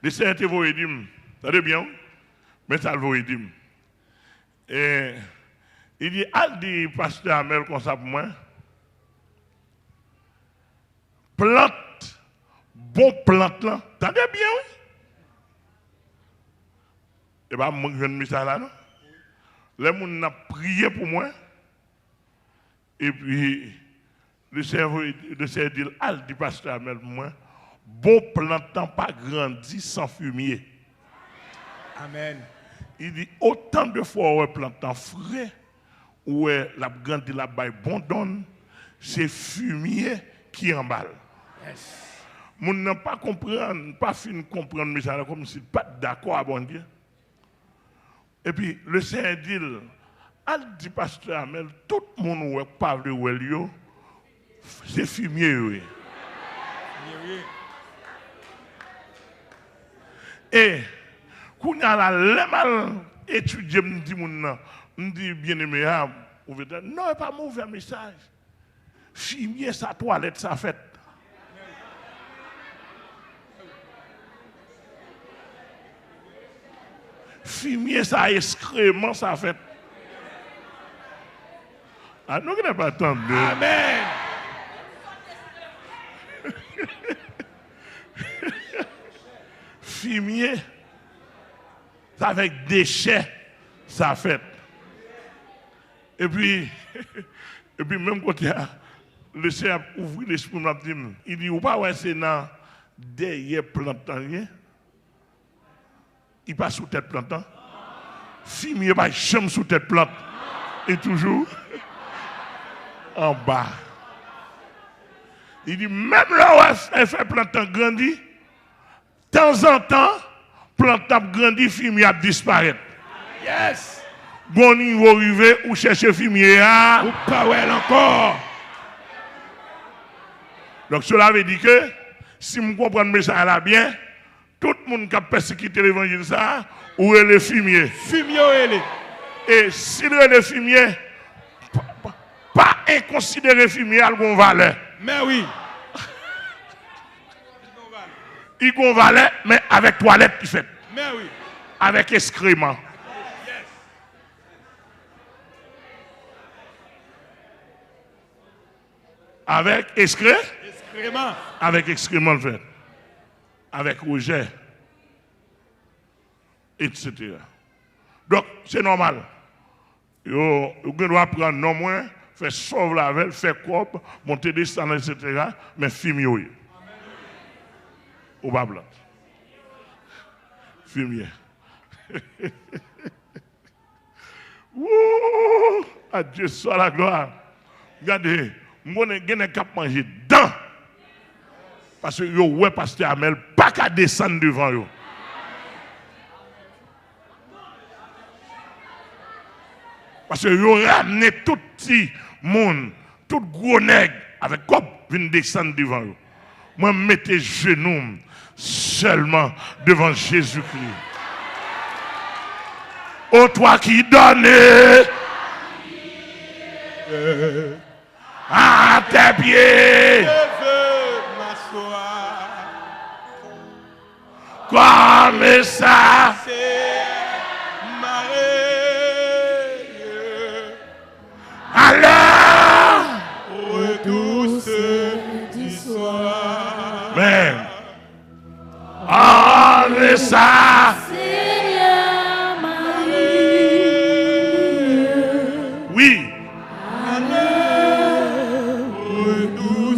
Le Seigneur te voit dire, ça va bien, mais ça le voit dire. Et il dit, al dit, pasteur Amel, comme ça pour moi, plante, bon plante là, t'as bien, oui? Et bien, je viens de mettre ça là, non? Les gens ont prié pour moi, et puis, le Seigneur dit, al dit, pasteur Amel pour moi, bon plantant pas grandi sans fumier. Amen. Il dit autant de fois où plantant frais, où la grandi la baille bon donne, c'est fumier qui emballe. Yes. Moun n'a pas comprendre, pas fin comprendre mais ça comme si pas d'accord à bon Dieu. Et puis le Seigneur dit, al dit pasteur Amel, tout le monde ou pas de ou c'est fumier oui. Et quand on a la mal étudié, me dit bien aimé, non, pas mauvais message. Fumier sa toilette, ça fait. Fumier sa excrément, ça fait. Ah, nous n'avons pas attendu. Amen. Fumier, ça avec déchets, ça fait. Et puis même quand le Seigneur ouvre l'esprit, il dit, ou pas, ouais, c'est dans derrière plantant, il passe sous tête plantant. Fumier, pas jamais sous tête plante. Et toujours en bas. Il dit, même là où elle fait plantant grandir, de temps en temps, plante a grandi, fumier a disparaître. Yes. Bon niveau arrivé, ou chercher fumier à. Ou pas well encore. Donc cela veut dire que, si je comprends le message là bien, tout le monde qui a persécuté l'évangile ça, où est le fumier? Fumier est. Et si le fumier, pas inconsidéré fumier, il a une valeur. Mais oui. Il a une valeur, mais avec toilette qui fait. Mais oui. Avec excrément. Yes. Avec excrément. Excrément. Avec excrément le fait. Avec rejet. Etc. Donc, c'est normal. Vous devez apprendre non moins, faire sauver la veille, faire corps, monter des standards, etc. Mais fumier. Ou pas blanc. Fumier. Ouh! À Dieu soit la gloire. Regardez, moi, je n'ai qu'à manger dedans. Parce que yo ouais pasteur Amel pas qu'à descendre devant yo. Parce que yo ramené tout petit monde, tout gros nègre avec cop vient descendre devant yo. Moi mettez genoux seulement devant Jésus-Christ. Ô toi qui donnes à tes pieds. Comme ça, alors, retour du soir. mais, comme ça, Seigneur Marie, oui, Retour